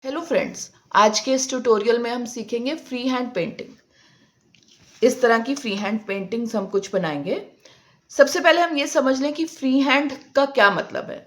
Hello friends, आज के इस ट्यूटोरियल में हम सीखेंगे फ्री हैंड पेंटिंग। इस तरह की फ्री हैंड पेंटिंग्स हम कुछ बनाएंगे। सबसे पहले हम ये समझ लें कि फ्री हैंड का क्या मतलब है।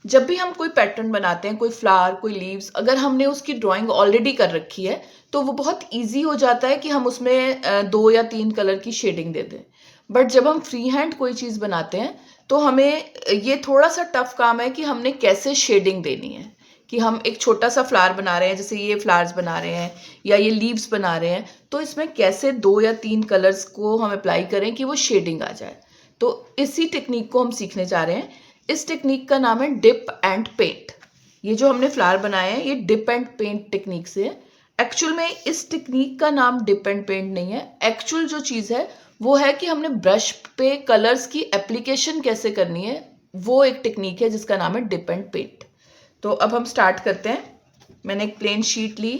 जब भी हम कोई पैटर्न बनाते हैं, कोई फ्लावर, कोई लीव्स, अगर हमने उसकी ड्राइंग ऑलरेडी कर रखी है तो वो बहुत ईजी हो जाता है कि हम उसमें 2 या 3 कलर की शेडिंग दे दें। बट जब हम फ्री हैंड कोई चीज़ बनाते हैं तो हमें ये थोड़ा सा टफ काम है कि हमने कैसे शेडिंग देनी है। कि हम एक छोटा सा फ्लावर बना रहे हैं, जैसे ये फ्लावर्स बना रहे हैं या ये लीव्स बना रहे हैं, तो इसमें कैसे 2 या 3 कलर्स को हम अप्लाई करें कि वो शेडिंग आ जाए। तो इसी टेक्निक को हम सीखने जा रहे हैं। इस टेक्निक का नाम है डिप एंड पेंट। ये जो हमने फ्लावर बनाए हैं ये डिप एंड पेंट टेक्निक से है। एक्चुअल में इस टेक्निक का नाम डिप एंड पेंट नहीं है। एक्चुअल जो चीज़ है वो है कि हमने ब्रश पे कलर्स की एप्लीकेशन कैसे करनी है, वो एक टेक्निक है जिसका नाम है डिप एंड पेंट। तो अब हम स्टार्ट करते हैं। मैंने एक प्लेन शीट ली,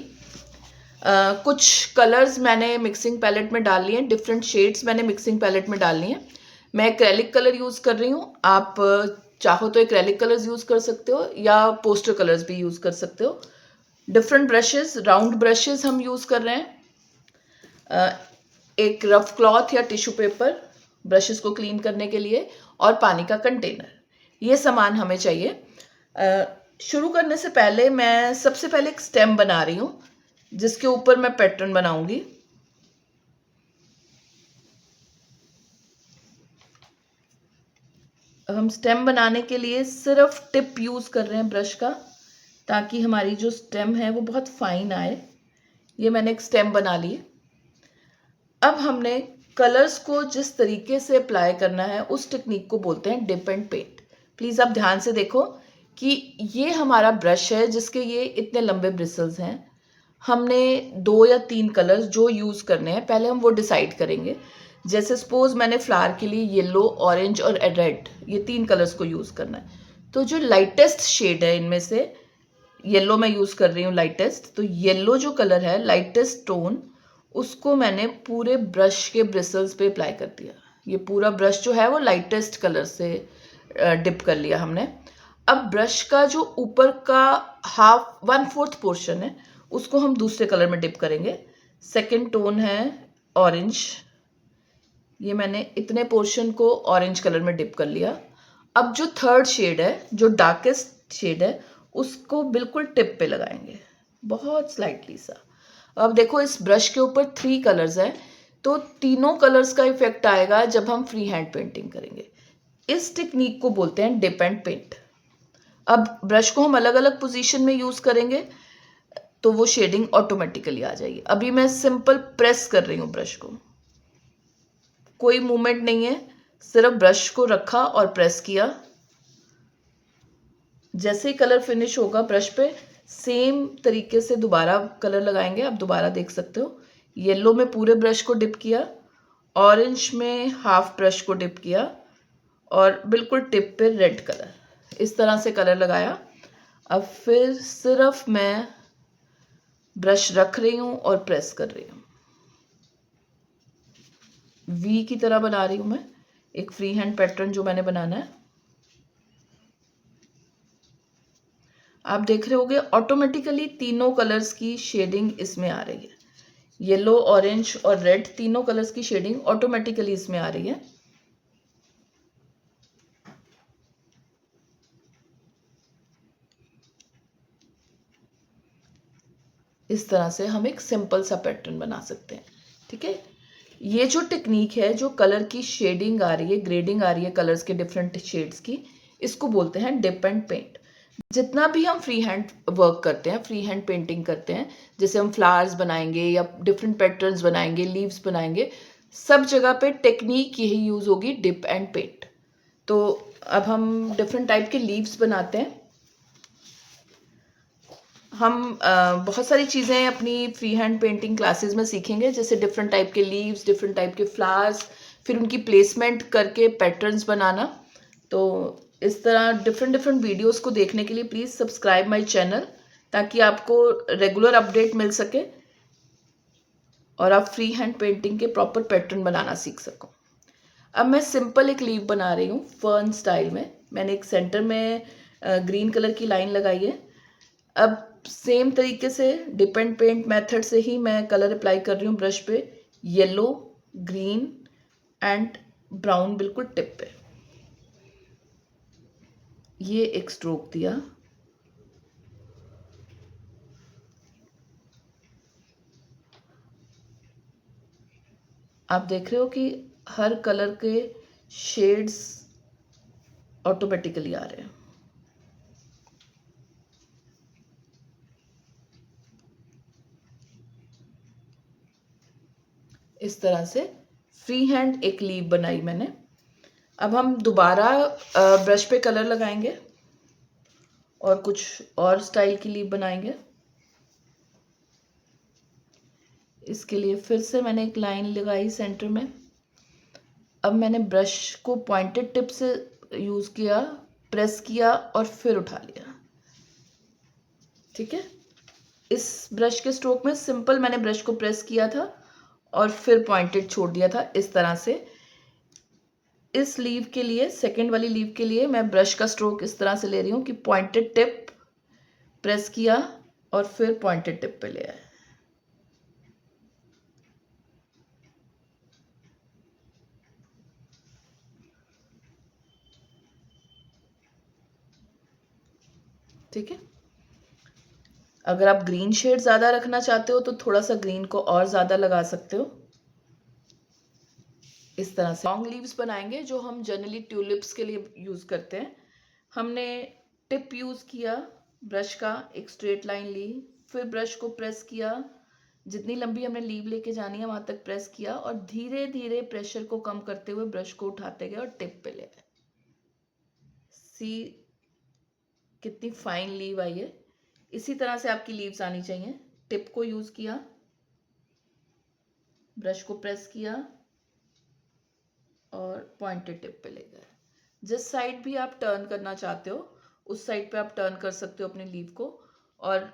कुछ कलर्स मैंने मिक्सिंग पैलेट में डाल लिए हैं, डिफरेंट शेड्स मैंने मिक्सिंग पैलेट में डाल लिए हैं। मैं एक्रेलिक कलर यूज़ कर रही हूँ। आप चाहो तो एक्रेलिक कलर्स यूज़ कर सकते हो या पोस्टर कलर्स भी यूज़ कर सकते हो। डिफरेंट ब्रशेस, राउंड ब्रशेस हम यूज़ कर रहे हैं। एक रफ क्लॉथ या टिश्यू पेपर ब्रशेस को क्लीन करने के लिए, और पानी का कंटेनर, ये सामान हमें चाहिए। शुरू करने से पहले मैं सबसे पहले एक स्टेम बना रही हूँ जिसके ऊपर मैं पैटर्न बनाऊंगी। अब हम स्टेम बनाने के लिए सिर्फ टिप यूज़ कर रहे हैं ब्रश का, ताकि हमारी जो स्टेम है वो बहुत फाइन आए। ये मैंने एक स्टेम बना ली। अब हमने कलर्स को जिस तरीके से अप्लाई करना है उस टेक्निक को बोलते हैं डिप एंड पेंट। प्लीज़ आप ध्यान से देखो कि ये हमारा ब्रश है जिसके ये इतने लंबे ब्रिसल्स हैं। हमने 2 या 3 कलर्स जो यूज़ करने हैं पहले हम वो डिसाइड करेंगे। जैसे सपोज मैंने फ्लावर के लिए येलो, ऑरेंज और रेड, ये 3 कलर्स को यूज़ करना है। तो जो लाइटेस्ट शेड है इनमें से, येलो मैं यूज़ कर रही हूँ लाइटेस्ट, तो येलो जो कलर है, लाइटेस्ट टोन, उसको मैंने पूरे ब्रश के ब्रिसल्स पे अप्लाई कर दिया। ये पूरा ब्रश जो है वो लाइटेस्ट कलर से डिप कर लिया हमने। अब ब्रश का जो ऊपर का 1/4 पोर्शन है उसको हम दूसरे कलर में डिप करेंगे। सेकंड टोन है ऑरेंज, ये मैंने इतने पोर्शन को ऑरेंज कलर में डिप कर लिया। अब जो थर्ड शेड है, जो डार्केस्ट शेड है, उसको बिल्कुल टिप पे लगाएंगे, बहुत स्लाइटली सा। अब देखो इस ब्रश के ऊपर 3 कलर्स हैं, तो तीनों कलर्स का इफेक्ट आएगा जब हम फ्री हैंड पेंटिंग करेंगे। इस टेक्निक को बोलते हैं डिप एंड पेंट। अब ब्रश को हम अलग अलग पोजीशन में यूज़ करेंगे तो वो शेडिंग ऑटोमेटिकली आ जाएगी। अभी मैं सिंपल प्रेस कर रही हूँ ब्रश को, कोई मूवमेंट नहीं है, सिर्फ ब्रश को रखा और प्रेस किया। जैसे ही कलर फिनिश होगा ब्रश पे, सेम तरीके से दोबारा कलर लगाएंगे। आप दोबारा देख सकते हो, येलो में पूरे ब्रश को डिप किया, ऑरेंज में हाफ ब्रश को डिप किया, और बिल्कुल टिप पे रेड कलर, इस तरह से कलर लगाया। अब फिर सिर्फ मैं ब्रश रख रही हूँ और प्रेस कर रही हूँ। वी की तरह बना रही हूँ मैं एक फ्री हैंड पैटर्न जो मैंने बनाना है। आप देख रहे होगे ऑटोमेटिकली तीनों कलर्स की शेडिंग इसमें आ रही है। येलो, ऑरेंज और रेड, तीनों कलर्स की शेडिंग ऑटोमेटिकली इसमें आ रही है। इस तरह से हम एक सिंपल सा पैटर्न बना सकते हैं। ठीक है, ये जो टेक्निक है, जो कलर की शेडिंग आ रही है, ग्रेडिंग आ रही है कलर्स के डिफरेंट शेड्स की, इसको बोलते हैं डिप एंड पेंट। जितना भी हम फ्री हैंड वर्क करते हैं, फ्री हैंड पेंटिंग करते हैं, जैसे हम फ्लावर्स बनाएंगे या डिफरेंट पैटर्न्स बनाएंगे, लीव्स बनाएंगे, सब जगह पे टेक्निक यही यूज़ होगी, डिप एंड पेंट। तो अब हम डिफरेंट टाइप के लीव्स बनाते हैं। हम बहुत सारी चीज़ें अपनी फ्री हैंड पेंटिंग क्लासेस में सीखेंगे, जैसे डिफरेंट टाइप के लीव्स, डिफरेंट टाइप के फ्लावर्स, फिर उनकी प्लेसमेंट करके पैटर्न्स बनाना। तो इस तरह डिफरेंट डिफरेंट वीडियोस को देखने के लिए प्लीज़ सब्सक्राइब माय चैनल, ताकि आपको रेगुलर अपडेट मिल सके और आप फ्री हैंड पेंटिंग के प्रॉपर पैटर्न बनाना सीख सको। अब मैं सिंपल एक लीव बना रही हूँ फर्न स्टाइल में। मैंने एक सेंटर में ग्रीन कलर की लाइन लगाई है। अब सेम तरीके से डिप एंड पेंट मेथड से ही मैं कलर अप्लाई कर रही हूँ ब्रश पे। येलो, ग्रीन एंड ब्राउन बिल्कुल टिप पे। ये एक स्ट्रोक दिया। आप देख रहे हो कि हर कलर के शेड्स ऑटोमेटिकली आ रहे हैं। इस तरह से फ्री हैंड एक लीव बनाई मैंने। अब हम दोबारा ब्रश पे कलर लगाएंगे और कुछ और स्टाइल की लीव बनाएंगे। इसके लिए फिर से मैंने एक लाइन लगाई सेंटर में। अब मैंने ब्रश को पॉइंटेड टिप से यूज़ किया, प्रेस किया और फिर उठा लिया। ठीक है, इस ब्रश के स्ट्रोक में सिंपल मैंने ब्रश को प्रेस किया था और फिर पॉइंटेड छोड़ दिया था इस तरह से। इस लीव के लिए, सेकेंड वाली लीव के लिए मैं ब्रश का स्ट्रोक इस तरह से ले रही हूँ कि पॉइंटेड टिप, प्रेस किया और फिर पॉइंटेड टिप पे ले आए। ठीक है, अगर आप ग्रीन शेड ज़्यादा रखना चाहते हो तो थोड़ा सा ग्रीन को और ज़्यादा लगा सकते हो। इस तरह से लॉन्ग लीव्स बनाएंगे जो हम जनरली ट्यूलिप्स के लिए यूज़ करते हैं। हमने टिप यूज़ किया ब्रश का, एक स्ट्रेट लाइन ली, फिर ब्रश को प्रेस किया, जितनी लंबी हमने लीव लेके जानी है वहाँ तक प्रेस किया और धीरे धीरे प्रेशर को कम करते हुए ब्रश को उठाते गए और टिप पे ले आए। सी कितनी फाइन लीव आई है। इसी तरह से आपकी लीव्स आनी चाहिए। टिप को यूज़ किया, ब्रश को प्रेस किया और पॉइंटेड टिप पे ले गए। जिस साइड भी आप टर्न करना चाहते हो उस साइड पे आप टर्न कर सकते हो अपने लीव को। और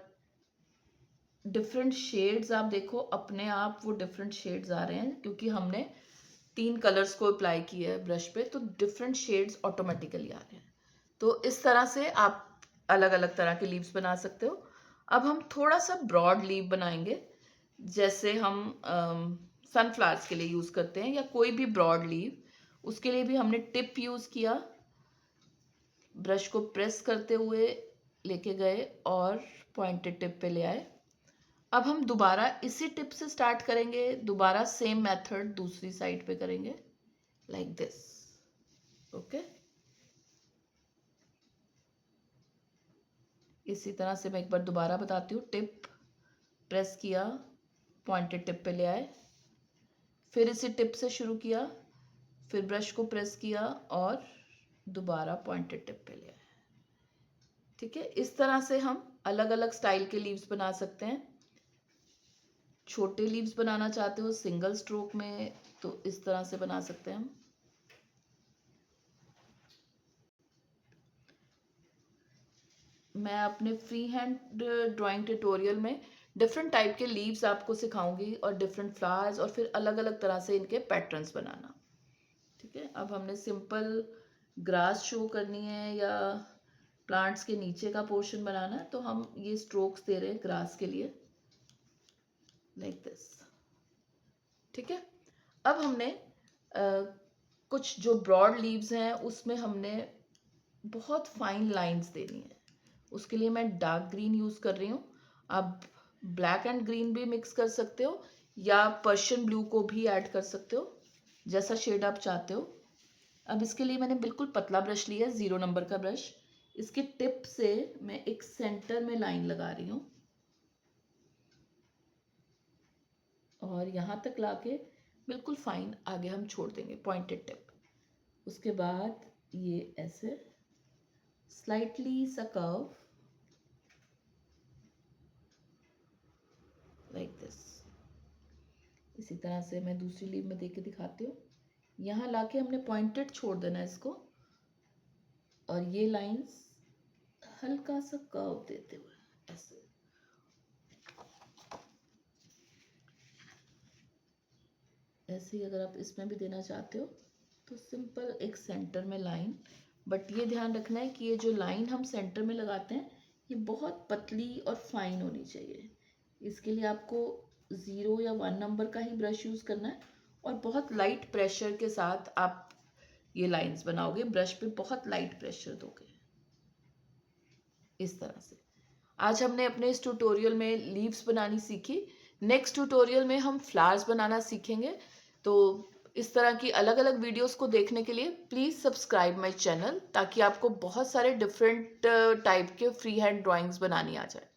डिफरेंट शेड्स आप देखो, अपने आप वो डिफरेंट शेड्स आ रहे हैं क्योंकि हमने 3 कलर्स को अप्लाई किया है ब्रश पे, तो डिफरेंट शेड्स ऑटोमेटिकली आ रहे हैं। तो इस तरह से आप अलग अलग तरह के लीव्स बना सकते हो। अब हम थोड़ा सा ब्रॉड लीव बनाएंगे, जैसे हम सनफ्लावर्स के लिए यूज़ करते हैं या कोई भी ब्रॉड लीव। उसके लिए भी हमने टिप यूज़ किया, ब्रश को प्रेस करते हुए लेके गए और पॉइंटेड टिप पे ले आए। अब हम दोबारा इसी टिप से स्टार्ट करेंगे, दोबारा सेम मेथड दूसरी साइड पे करेंगे, लाइक दिस। ओके, इसी तरह से मैं एक बार दोबारा बताती हूँ। टिप, प्रेस किया, पॉइंटेड टिप पे ले आए, फिर इसी टिप से शुरू किया, फिर ब्रश को प्रेस किया और दोबारा पॉइंटेड टिप पे ले आए। ठीक है, इस तरह से हम अलग अलग स्टाइल के लीव्स बना सकते हैं। छोटे लीव्स बनाना चाहते हो सिंगल स्ट्रोक में तो इस तरह से बना सकते हैं हम। मैं अपने फ्री हैंड ड्राइंग ट्यूटोरियल में डिफरेंट टाइप के लीव्स आपको सिखाऊंगी और डिफरेंट फ्लावर्स और फिर अलग अलग तरह से इनके पैटर्न्स बनाना। ठीक है, अब हमने सिंपल ग्रास शो करनी है या प्लांट्स के नीचे का पोर्शन बनाना है तो हम ये स्ट्रोक्स दे रहे हैं ग्रास के लिए, लाइक दिस। ठीक है, अब हमने कुछ जो ब्रॉड लीव्स हैं उसमें हमने बहुत फाइन लाइंस देनी है। उसके लिए मैं डार्क ग्रीन यूज़ कर रही हूँ। आप ब्लैक एंड ग्रीन भी मिक्स कर सकते हो या पर्शियन ब्लू को भी ऐड कर सकते हो, जैसा शेड आप चाहते हो। अब इसके लिए मैंने बिल्कुल पतला ब्रश लिया है, 0 नंबर का ब्रश। इसके टिप से मैं एक सेंटर में लाइन लगा रही हूँ और यहाँ तक लाके बिल्कुल फाइन आगे हम छोड़ देंगे पॉइंटेड टिप। उसके बाद ये ऐसे स्लाइटली सा कर्व, लाइक दिस। इसी तरह से मैं दूसरी लीव में देके दिखाती हूँ। यहाँ लाके हमने पॉइंटेड छोड़ देना है इसको और ये लाइंस हल्का सा कर्व देते हुए ऐसे। ऐसे ही अगर आप इसमें भी देना चाहते हो तो सिंपल एक सेंटर में लाइन, बट ये ध्यान रखना है कि ये जो लाइन हम सेंटर में लगाते हैं ये बहुत पतली और फाइन होनी चाहिए। इसके लिए आपको 0 या 1 नंबर का ही ब्रश यूज़ करना है और बहुत लाइट प्रेशर के साथ आप ये लाइंस बनाओगे। ब्रश पे बहुत लाइट प्रेशर दोगे, इस तरह से। आज हमने अपने इस ट्यूटोरियल में लीव्स बनानी सीखी। नेक्स्ट ट्यूटोरियल में हम फ्लावर्स बनाना सीखेंगे। तो इस तरह की अलग अलग वीडियोस को देखने के लिए प्लीज़ सब्सक्राइब माय चैनल, ताकि आपको बहुत सारे डिफरेंट टाइप के फ्री हैंड ड्राइंग्स बनानी आ जाए।